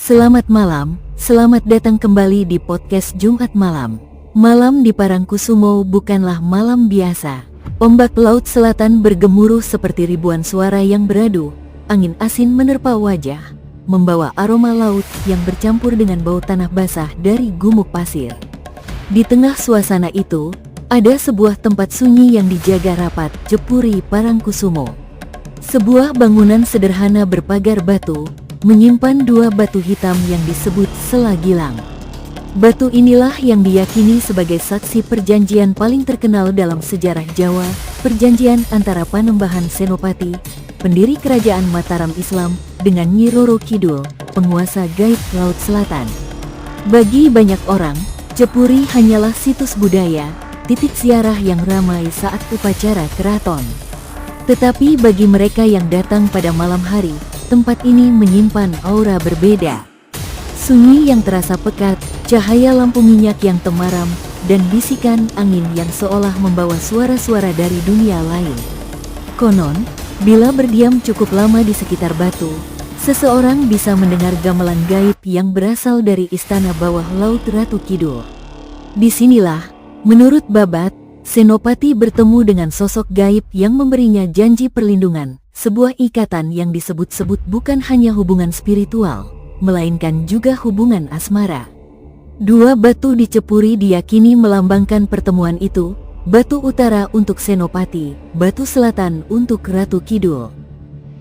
Selamat malam, selamat datang kembali di podcast Jumat Malam. Malam di Parangkusumo bukanlah malam biasa. Ombak laut selatan bergemuruh seperti ribuan suara yang beradu. Angin asin menerpa wajah, membawa aroma laut yang bercampur dengan bau tanah basah dari gumuk pasir. Di tengah suasana itu, ada sebuah tempat sunyi yang dijaga rapat, Jepuri Parangkusumo. Sebuah bangunan sederhana berpagar batu, menyimpan dua batu hitam yang disebut Sela Gilang. Batu inilah yang diyakini sebagai saksi perjanjian paling terkenal dalam sejarah Jawa, perjanjian antara Panembahan Senopati, pendiri kerajaan Mataram Islam, dengan Nyi Roro Kidul, penguasa gaib Laut Selatan. Bagi banyak orang, Jepuri hanyalah situs budaya, titik ziarah yang ramai saat upacara keraton. Tetapi bagi mereka yang datang pada malam hari, tempat ini menyimpan aura berbeda. Sunyi yang terasa pekat, cahaya lampu minyak yang temaram, dan bisikan angin yang seolah membawa suara-suara dari dunia lain. Konon, bila berdiam cukup lama di sekitar batu, seseorang bisa mendengar gamelan gaib yang berasal dari istana bawah laut Ratu Kidul. Disinilah, menurut Babat, Senopati bertemu dengan sosok gaib yang memberinya janji perlindungan. Sebuah ikatan yang disebut-sebut bukan hanya hubungan spiritual, melainkan juga hubungan asmara. Dua batu di Jepuri diyakini melambangkan pertemuan itu, batu utara untuk Senopati, batu selatan untuk Ratu Kidul.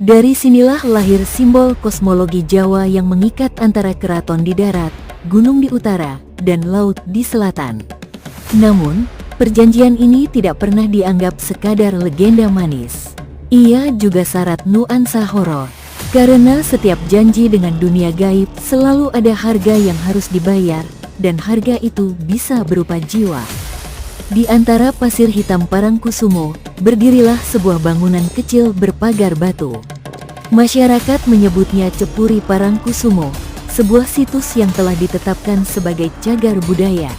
Dari sinilah lahir simbol kosmologi Jawa yang mengikat antara keraton di darat, gunung di utara, dan laut di selatan. Namun, perjanjian ini tidak pernah dianggap sekadar legenda manis. Ia juga syarat nuansa horor, karena setiap janji dengan dunia gaib selalu ada harga yang harus dibayar, dan harga itu bisa berupa jiwa. Di antara pasir hitam Parangkusumo, berdirilah sebuah bangunan kecil berpagar batu. Masyarakat menyebutnya Jepuri Parangkusumo, sebuah situs yang telah ditetapkan sebagai cagar budaya.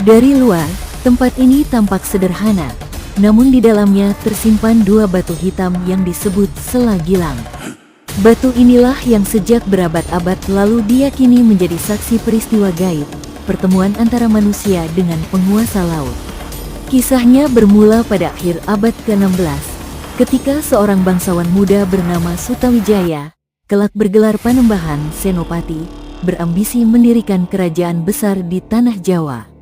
Dari luar, tempat ini tampak sederhana, namun di dalamnya tersimpan dua batu hitam yang disebut Sela Gilang. Batu inilah yang sejak berabad-abad lalu diyakini menjadi saksi peristiwa gaib, pertemuan antara manusia dengan penguasa laut. Kisahnya bermula pada akhir abad ke-16, ketika seorang bangsawan muda bernama Sutawijaya, kelak bergelar Panembahan Senopati, berambisi mendirikan kerajaan besar di tanah Jawa.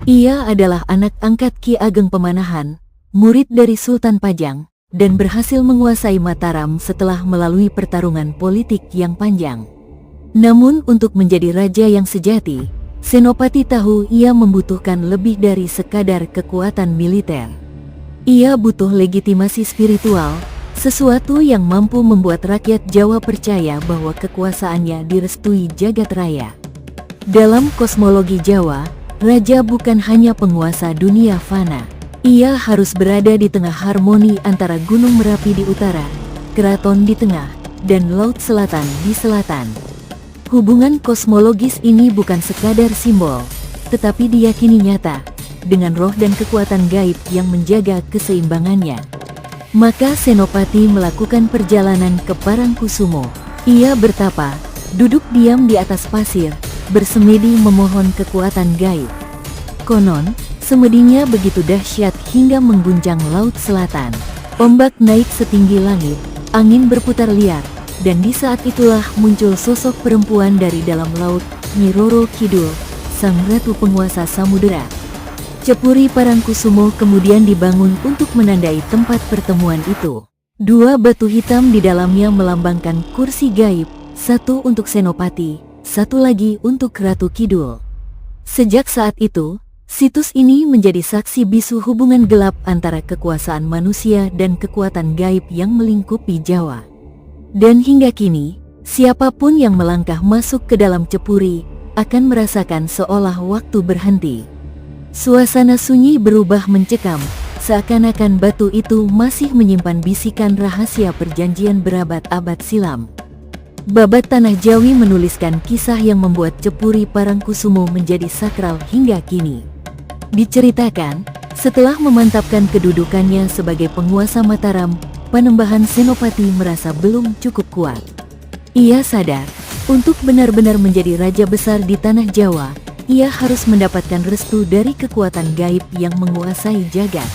Ia adalah anak angkat Ki Ageng Pemanahan, murid dari Sultan Pajang, dan berhasil menguasai Mataram setelah melalui pertarungan politik yang panjang. Namun untuk menjadi raja yang sejati, Senopati tahu ia membutuhkan lebih dari sekadar kekuatan militer. Ia butuh legitimasi spiritual, sesuatu yang mampu membuat rakyat Jawa percaya bahwa kekuasaannya direstui jagat raya. Dalam kosmologi Jawa, raja bukan hanya penguasa dunia fana. Ia harus berada di tengah harmoni antara Gunung Merapi di utara, keraton di tengah, dan Laut Selatan di selatan. Hubungan kosmologis ini bukan sekadar simbol, tetapi diyakini nyata, dengan roh dan kekuatan gaib yang menjaga keseimbangannya. Maka Senopati melakukan perjalanan ke Parangkusumo. Ia bertapa, duduk diam di atas pasir, bersemedi memohon kekuatan gaib. Konon, semedinya begitu dahsyat hingga mengguncang Laut Selatan. Ombak naik setinggi langit, angin berputar liar, dan di saat itulah muncul sosok perempuan dari dalam laut, Nyi Roro Kidul, sang ratu penguasa samudera. Jepuri Parangkusumo kemudian dibangun untuk menandai tempat pertemuan itu. Dua batu hitam di dalamnya melambangkan kursi gaib, satu untuk Senopati, satu lagi untuk Ratu Kidul. Sejak saat itu, situs ini menjadi saksi bisu hubungan gelap antara kekuasaan manusia dan kekuatan gaib yang melingkupi Jawa. Dan hingga kini, siapapun yang melangkah masuk ke dalam Jepuri akan merasakan seolah waktu berhenti. Suasana sunyi berubah mencekam, seakan-akan batu itu masih menyimpan bisikan rahasia perjanjian berabad-abad silam. Babat Tanah Jawi menuliskan kisah yang membuat Jepuri Parangkusumo menjadi sakral hingga kini. Diceritakan, setelah memantapkan kedudukannya sebagai penguasa Mataram, Panembahan Senopati merasa belum cukup kuat. Ia sadar, Untuk benar-benar menjadi raja besar di tanah Jawa, ia harus mendapatkan restu dari kekuatan gaib yang menguasai jagat.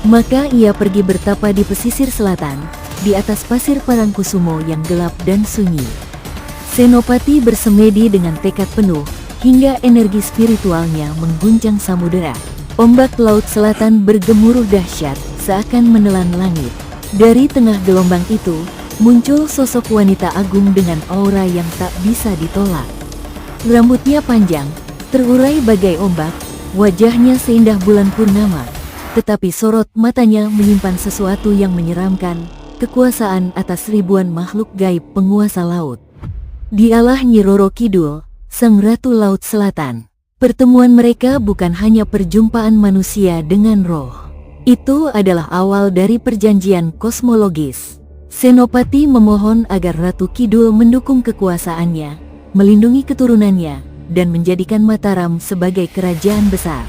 Maka ia pergi bertapa di pesisir selatan, di atas pasir Parangkusumo yang gelap dan sunyi. Senopati bersemedi dengan tekad penuh, hingga energi spiritualnya mengguncang samudera. Ombak laut selatan bergemuruh dahsyat, seakan menelan langit. Dari tengah gelombang itu, muncul sosok wanita agung dengan aura yang tak bisa ditolak. Rambutnya panjang, terurai bagai ombak, wajahnya seindah bulan purnama, tetapi sorot matanya menyimpan sesuatu yang menyeramkan, kekuasaan atas ribuan makhluk gaib penguasa laut. Dialah Nyi Roro Kidul, Sang Ratu Laut Selatan. Pertemuan mereka bukan hanya perjumpaan manusia dengan roh. Itu adalah awal dari perjanjian kosmologis. Senopati memohon agar Ratu Kidul mendukung kekuasaannya, melindungi keturunannya, dan menjadikan Mataram sebagai kerajaan besar.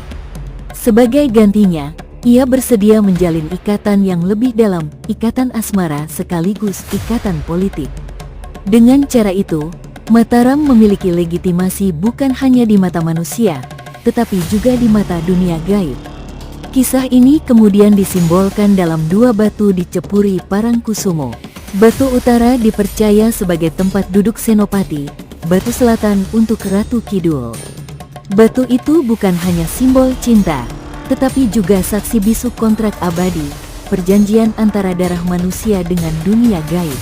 Sebagai gantinya, ia bersedia menjalin ikatan yang lebih dalam, ikatan asmara sekaligus ikatan politik. Dengan cara itu, Mataram memiliki legitimasi bukan hanya di mata manusia, tetapi juga di mata dunia gaib. Kisah ini kemudian disimbolkan dalam dua batu di Cepuri Parangkusumo. Batu utara dipercaya sebagai tempat duduk Senopati, batu selatan untuk Ratu Kidul. Batu itu bukan hanya simbol cinta, tetapi juga saksi bisu kontrak abadi, perjanjian antara darah manusia dengan dunia gaib.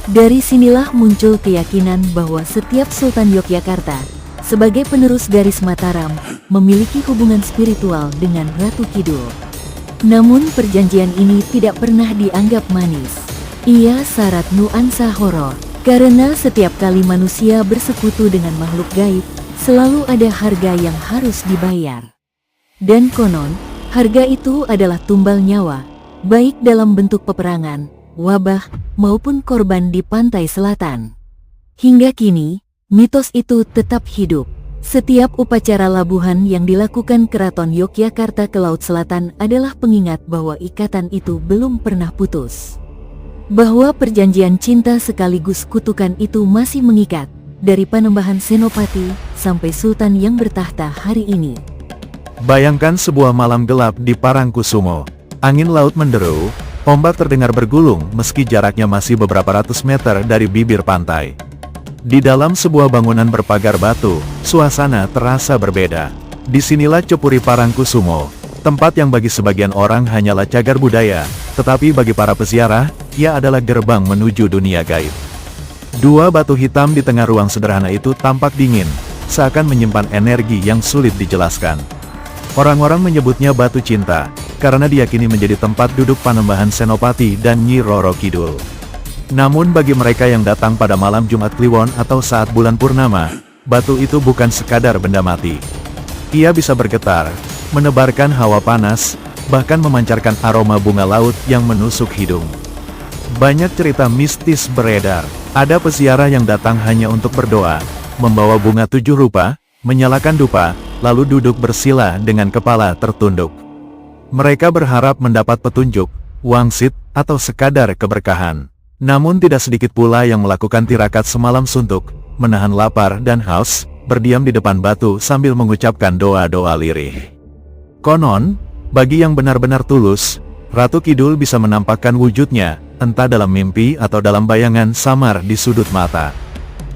Dari sinilah muncul keyakinan bahwa setiap Sultan Yogyakarta, sebagai penerus garis Mataram, memiliki hubungan spiritual dengan Ratu Kidul. Namun perjanjian ini tidak pernah dianggap manis. Ia syarat nuansa horor, karena setiap kali manusia bersekutu dengan makhluk gaib, selalu ada harga yang harus dibayar. Dan konon, harga itu adalah tumbal nyawa, baik dalam bentuk peperangan, wabah, maupun korban di pantai selatan. Hingga kini, mitos itu tetap hidup. Setiap upacara labuhan yang dilakukan Keraton Yogyakarta ke Laut Selatan adalah pengingat bahwa ikatan itu belum pernah putus. Bahwa perjanjian cinta sekaligus kutukan itu masih mengikat, dari Panembahan Senopati sampai Sultan yang bertahta hari ini. Bayangkan sebuah malam gelap di Parangkusumo. Angin laut menderu, ombak terdengar bergulung meski jaraknya masih beberapa ratus meter dari bibir pantai. Di dalam sebuah bangunan berpagar batu, suasana terasa berbeda. Disinilah Cepuri Parangkusumo, tempat yang bagi sebagian orang hanyalah cagar budaya, tetapi bagi para peziarah, ia adalah gerbang menuju dunia gaib. Dua batu hitam di tengah ruang sederhana itu tampak dingin, seakan menyimpan energi yang sulit dijelaskan. Orang-orang menyebutnya batu cinta, karena diyakini menjadi tempat duduk Panembahan Senopati dan Nyi Roro Kidul. Namun bagi mereka yang datang pada malam Jumat Kliwon atau saat bulan purnama, batu itu bukan sekadar benda mati. Ia bisa bergetar, menebarkan hawa panas, bahkan memancarkan aroma bunga laut yang menusuk hidung. Banyak cerita mistis beredar. Ada peziarah yang datang hanya untuk berdoa, membawa bunga 7 rupa, menyalakan dupa, lalu duduk bersila dengan kepala tertunduk. Mereka berharap mendapat petunjuk, wangsit, atau sekadar keberkahan. Namun tidak sedikit pula yang melakukan tirakat semalam suntuk, menahan lapar dan haus, berdiam di depan batu sambil mengucapkan doa-doa lirih. Konon, bagi yang benar-benar tulus, Ratu Kidul bisa menampakkan wujudnya, entah dalam mimpi atau dalam bayangan samar di sudut mata.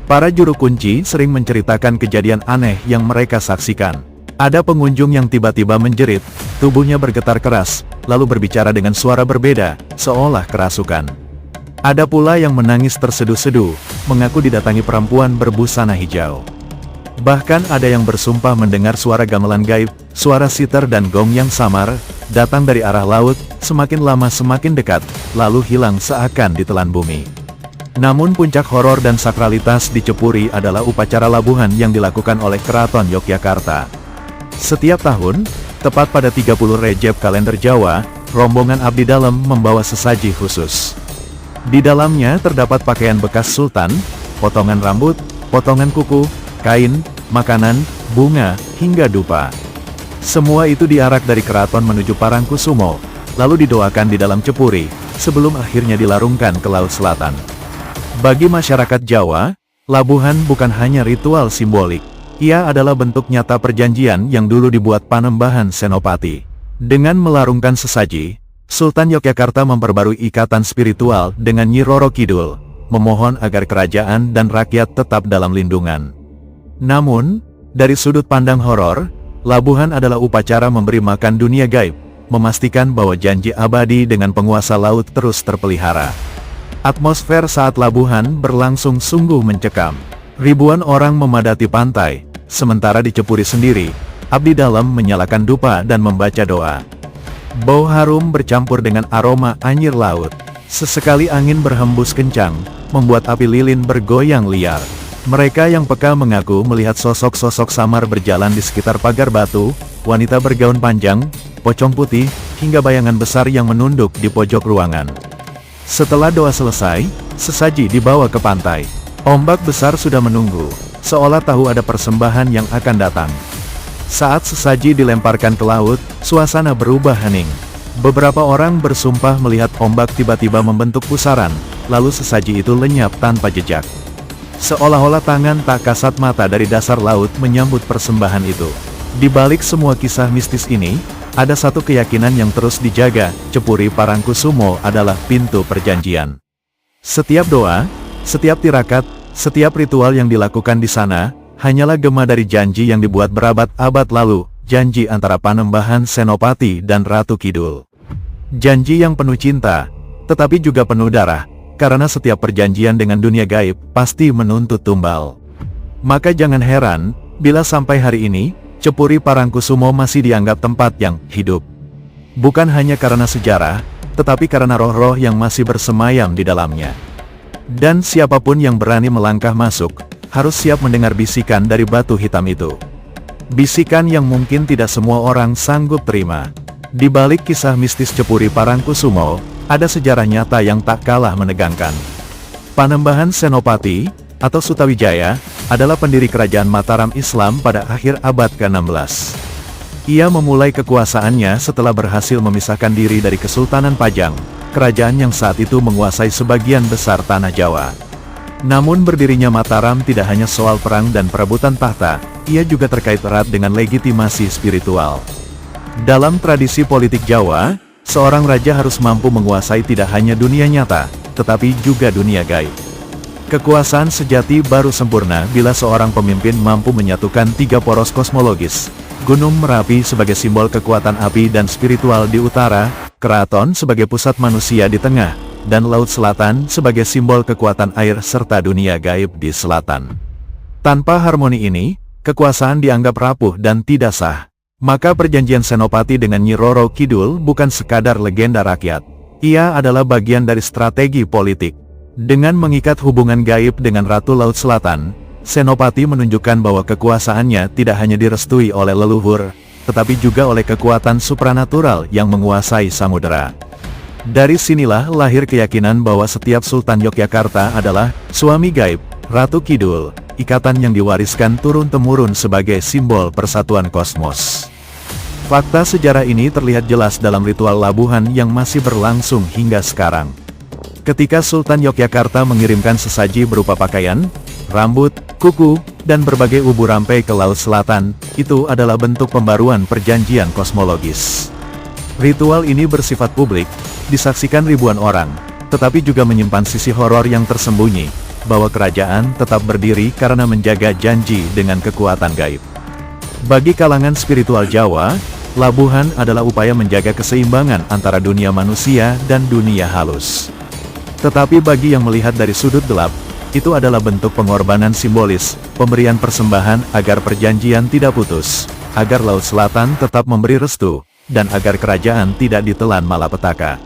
Para juru kunci sering menceritakan kejadian aneh yang mereka saksikan. Ada pengunjung yang tiba-tiba menjerit, tubuhnya bergetar keras, lalu berbicara dengan suara berbeda, seolah kerasukan. Ada pula yang menangis terseduh-seduh, mengaku didatangi perempuan berbusana hijau. Bahkan ada yang bersumpah mendengar suara gamelan gaib, suara sitar dan gong yang samar, datang dari arah laut, semakin lama semakin dekat, lalu hilang seakan ditelan bumi. Namun puncak horor dan sakralitas di Cepuri adalah upacara labuhan yang dilakukan oleh Keraton Yogyakarta. Setiap tahun, tepat pada 30 Rejeb kalender Jawa, rombongan abdi dalam membawa sesaji khusus. Di dalamnya terdapat pakaian bekas sultan, potongan rambut, potongan kuku, kain, makanan, bunga, hingga dupa. Semua itu diarak dari keraton menuju Parangkusumo, lalu didoakan di dalam Cepuri, sebelum akhirnya dilarungkan ke Laut Selatan. Bagi masyarakat Jawa, Labuhan bukan hanya ritual simbolik. Ia adalah bentuk nyata perjanjian yang dulu dibuat Panembahan Senopati. Dengan melarungkan sesaji, Sultan Yogyakarta memperbarui ikatan spiritual dengan Nyi Roro Kidul, memohon agar kerajaan dan rakyat tetap dalam lindungan. Namun, dari sudut pandang horor, labuhan adalah upacara memberi makan dunia gaib, memastikan bahwa janji abadi dengan penguasa laut terus terpelihara. Atmosfer saat labuhan berlangsung sungguh mencekam. Ribuan orang memadati pantai, sementara di Cepuri sendiri, abdi dalam menyalakan dupa dan membaca doa. Bau harum bercampur dengan aroma anyir laut. Sesekali angin berhembus kencang, membuat api lilin bergoyang liar. Mereka yang peka mengaku melihat sosok-sosok samar berjalan di sekitar pagar batu, wanita bergaun panjang, pocong putih, hingga bayangan besar yang menunduk di pojok ruangan. Setelah doa selesai, sesaji dibawa ke pantai. Ombak besar sudah menunggu, seolah tahu ada persembahan yang akan datang. Saat sesaji dilemparkan ke laut, suasana berubah hening. Beberapa orang bersumpah melihat ombak tiba-tiba membentuk pusaran, lalu sesaji itu lenyap tanpa jejak. Seolah-olah tangan tak kasat mata dari dasar laut menyambut persembahan itu. Di balik semua kisah mistis ini, ada satu keyakinan yang terus dijaga, Cepuri Parangkusumo adalah pintu perjanjian. Setiap doa, setiap tirakat, setiap ritual yang dilakukan di sana, hanyalah gema dari janji yang dibuat berabad-abad lalu, janji antara Panembahan Senopati dan Ratu Kidul. Janji yang penuh cinta, tetapi juga penuh darah, karena setiap perjanjian dengan dunia gaib pasti menuntut tumbal. Maka jangan heran, bila sampai hari ini, Cepuri Parangkusumo masih dianggap tempat yang hidup. Bukan hanya karena sejarah, tetapi karena roh-roh yang masih bersemayam di dalamnya. Dan siapapun yang berani melangkah masuk, harus siap mendengar bisikan dari batu hitam itu. Bisikan yang mungkin tidak semua orang sanggup terima. Di balik kisah mistis Cepuri Parangkusumo, ada sejarah nyata yang tak kalah menegangkan. Panembahan Senopati, atau Sutawijaya, adalah pendiri kerajaan Mataram Islam pada akhir abad ke-16. Ia memulai kekuasaannya setelah berhasil memisahkan diri dari Kesultanan Pajang, kerajaan yang saat itu menguasai sebagian besar tanah Jawa. Namun berdirinya Mataram tidak hanya soal perang dan perebutan tahta, ia juga terkait erat dengan legitimasi spiritual. Dalam tradisi politik Jawa, seorang raja harus mampu menguasai tidak hanya dunia nyata, tetapi juga dunia gaib. Kekuasaan sejati baru sempurna bila seorang pemimpin mampu menyatukan tiga poros kosmologis. Gunung Merapi sebagai simbol kekuatan api dan spiritual di utara, keraton sebagai pusat manusia di tengah, dan Laut Selatan sebagai simbol kekuatan air serta dunia gaib di selatan. Tanpa harmoni ini, kekuasaan dianggap rapuh dan tidak sah. Maka perjanjian Senopati dengan Nyi Roro Kidul bukan sekadar legenda rakyat. Ia adalah bagian dari strategi politik. Dengan mengikat hubungan gaib dengan Ratu Laut Selatan, Senopati menunjukkan bahwa kekuasaannya tidak hanya direstui oleh leluhur, tetapi juga oleh kekuatan supranatural yang menguasai samudera. Dari sinilah lahir keyakinan bahwa setiap Sultan Yogyakarta adalah suami gaib, Ratu Kidul, ikatan yang diwariskan turun-temurun sebagai simbol persatuan kosmos. Fakta sejarah ini terlihat jelas dalam ritual labuhan yang masih berlangsung hingga sekarang. Ketika Sultan Yogyakarta mengirimkan sesaji berupa pakaian, rambut, kuku, dan berbagai ubu rampai ke Laut Selatan, itu adalah bentuk pembaruan perjanjian kosmologis. Ritual ini bersifat publik, disaksikan ribuan orang, tetapi juga menyimpan sisi horor yang tersembunyi, bahwa kerajaan tetap berdiri karena menjaga janji dengan kekuatan gaib. Bagi kalangan spiritual Jawa, labuhan adalah upaya menjaga keseimbangan antara dunia manusia dan dunia halus. Tetapi bagi yang melihat dari sudut gelap, itu adalah bentuk pengorbanan simbolis, pemberian persembahan agar perjanjian tidak putus, agar Laut Selatan tetap memberi restu, dan agar kerajaan tidak ditelan malapetaka.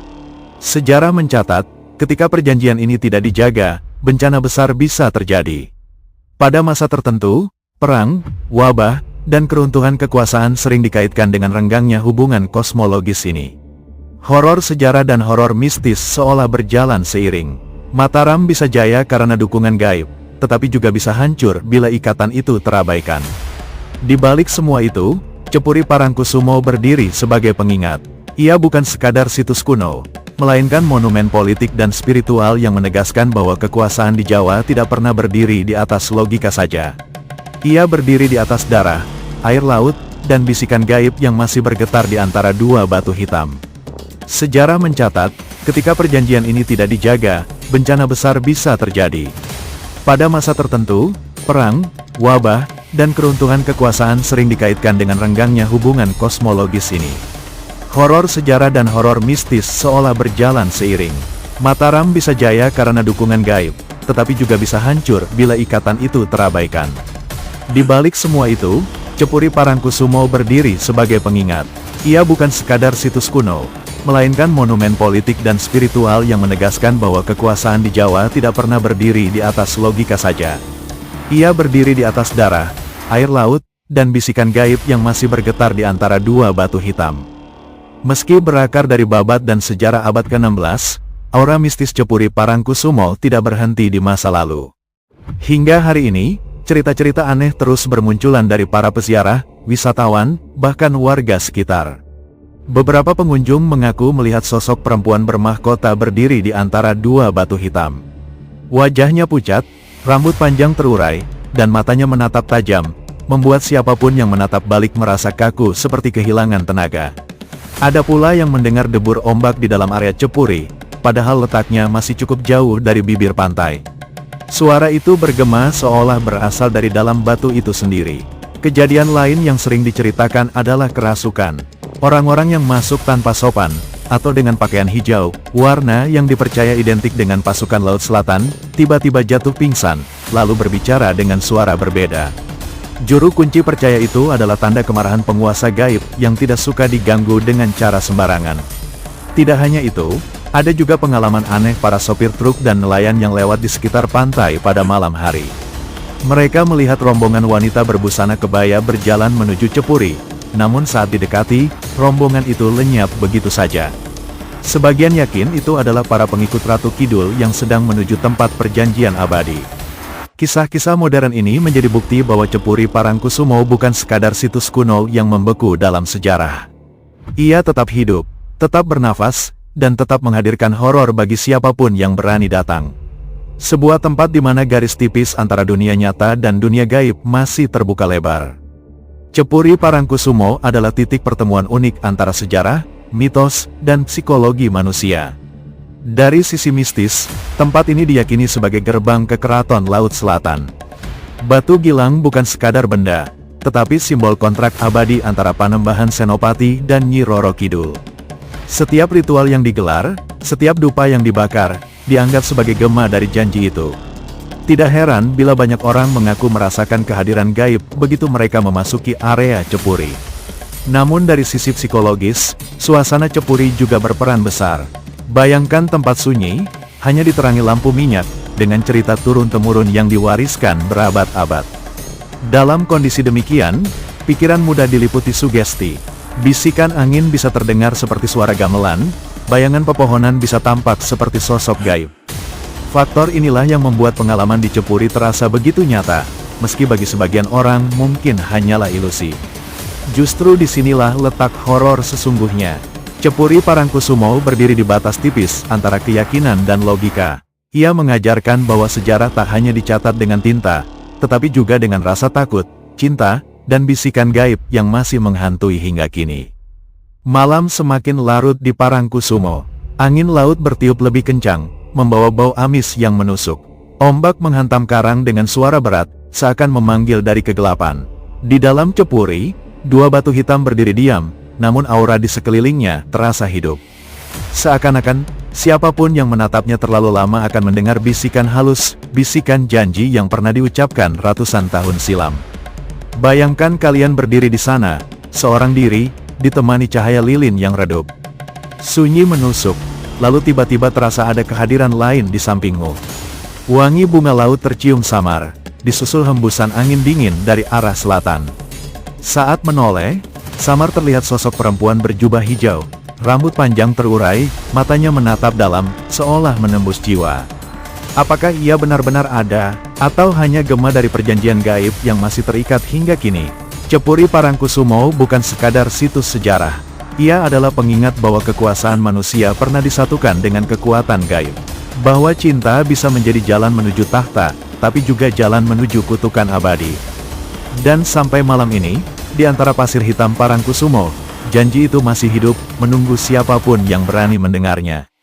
Sejarah mencatat, ketika perjanjian ini tidak dijaga, bencana besar bisa terjadi. Pada masa tertentu, perang, wabah, dan keruntuhan kekuasaan sering dikaitkan dengan renggangnya hubungan kosmologis ini. Horor sejarah dan horor mistis seolah berjalan seiring. Mataram bisa jaya karena dukungan gaib, tetapi juga bisa hancur bila ikatan itu terabaikan. Di balik semua itu, Cepuri Parangkusumo berdiri sebagai pengingat. Ia bukan sekadar situs kuno, melainkan monumen politik dan spiritual yang menegaskan bahwa kekuasaan di Jawa tidak pernah berdiri di atas logika saja. Ia berdiri di atas darah, air laut, dan bisikan gaib yang masih bergetar di antara dua batu hitam. Sejarah mencatat, ketika perjanjian ini tidak dijaga, bencana besar bisa terjadi. Pada masa tertentu, perang, wabah, dan keruntuhan kekuasaan sering dikaitkan dengan renggangnya hubungan kosmologis ini. Horor sejarah dan horor mistis seolah berjalan seiring. Mataram bisa jaya karena dukungan gaib, tetapi juga bisa hancur bila ikatan itu terabaikan. Di balik semua itu, Cepuri Parangkusumo berdiri sebagai pengingat. Ia bukan sekadar situs kuno, melainkan monumen politik dan spiritual yang menegaskan bahwa kekuasaan di Jawa tidak pernah berdiri di atas logika saja. Ia berdiri di atas darah, air laut, dan bisikan gaib yang masih bergetar di antara dua batu hitam. Meski berakar dari babat dan sejarah abad ke-16, aura mistis Cepuri Parangkusumo tidak berhenti di masa lalu. Hingga hari ini, cerita-cerita aneh terus bermunculan dari para peziarah, wisatawan, bahkan warga sekitar. Beberapa pengunjung mengaku melihat sosok perempuan bermahkota berdiri di antara dua batu hitam. Wajahnya pucat, rambut panjang terurai, dan matanya menatap tajam, membuat siapapun yang menatap balik merasa kaku seperti kehilangan tenaga. Ada pula yang mendengar debur ombak di dalam area Cepuri, padahal letaknya masih cukup jauh dari bibir pantai. Suara itu bergema seolah berasal dari dalam batu itu sendiri. Kejadian lain yang sering diceritakan adalah kerasukan. Orang-orang yang masuk tanpa sopan, atau dengan pakaian hijau, warna yang dipercaya identik dengan pasukan Laut Selatan, tiba-tiba jatuh pingsan, lalu berbicara dengan suara berbeda. Juru kunci percaya itu adalah tanda kemarahan penguasa gaib yang tidak suka diganggu dengan cara sembarangan. Tidak hanya itu, ada juga pengalaman aneh para sopir truk dan nelayan yang lewat di sekitar pantai pada malam hari. Mereka melihat rombongan wanita berbusana kebaya berjalan menuju Cepuri, namun saat didekati, rombongan itu lenyap begitu saja. Sebagian yakin itu adalah para pengikut Ratu Kidul yang sedang menuju tempat perjanjian abadi. Kisah-kisah modern ini menjadi bukti bahwa Cepuri Parangkusumo bukan sekadar situs kuno yang membeku dalam sejarah. Ia tetap hidup, tetap bernafas, dan tetap menghadirkan horor bagi siapapun yang berani datang. Sebuah tempat di mana garis tipis antara dunia nyata dan dunia gaib masih terbuka lebar. Cepuri Parangkusumo adalah titik pertemuan unik antara sejarah, mitos, dan psikologi manusia. Dari sisi mistis, tempat ini diyakini sebagai gerbang ke keraton Laut Selatan. Batu Gilang bukan sekadar benda, tetapi simbol kontrak abadi antara Panembahan Senopati dan Nyi Roro Kidul. Setiap ritual yang digelar, setiap dupa yang dibakar, dianggap sebagai gema dari janji itu. Tidak heran bila banyak orang mengaku merasakan kehadiran gaib begitu mereka memasuki area Cepuri. Namun dari sisi psikologis, suasana Cepuri juga berperan besar. Bayangkan tempat sunyi, hanya diterangi lampu minyak, dengan cerita turun-temurun yang diwariskan berabad-abad. Dalam kondisi demikian, pikiran mudah diliputi sugesti. Bisikan angin bisa terdengar seperti suara gamelan, bayangan pepohonan bisa tampak seperti sosok gaib. Faktor inilah yang membuat pengalaman di Cepuri terasa begitu nyata, meski bagi sebagian orang mungkin hanyalah ilusi. Justru disinilah letak horor sesungguhnya. Cepuri Parangkusumo berdiri di batas tipis antara keyakinan dan logika. Ia mengajarkan bahwa sejarah tak hanya dicatat dengan tinta, tetapi juga dengan rasa takut, cinta, dan bisikan gaib yang masih menghantui hingga kini. Malam semakin larut di Parangkusumo. Angin laut bertiup lebih kencang, membawa bau amis yang menusuk. Ombak menghantam karang dengan suara berat, seakan memanggil dari kegelapan. Di dalam Cepuri, dua batu hitam berdiri diam, namun aura di sekelilingnya terasa hidup. Seakan-akan, siapapun yang menatapnya terlalu lama akan mendengar bisikan halus, bisikan janji yang pernah diucapkan ratusan tahun silam. Bayangkan kalian berdiri di sana, seorang diri, ditemani cahaya lilin yang redup. Sunyi menusuk, lalu tiba-tiba terasa ada kehadiran lain di sampingmu. Wangi bunga laut tercium samar, disusul hembusan angin dingin dari arah selatan. Saat menoleh, samar terlihat sosok perempuan berjubah hijau, rambut panjang terurai, matanya menatap dalam, seolah menembus jiwa. Apakah ia benar-benar ada, atau hanya gema dari perjanjian gaib yang masih terikat hingga kini? Cepuri Parangkusumo bukan sekadar situs sejarah. Ia adalah pengingat bahwa kekuasaan manusia pernah disatukan dengan kekuatan gaib. Bahwa cinta bisa menjadi jalan menuju tahta, tapi juga jalan menuju kutukan abadi. Dan sampai malam ini, di antara pasir hitam Parangkusumo, janji itu masih hidup, menunggu siapapun yang berani mendengarnya.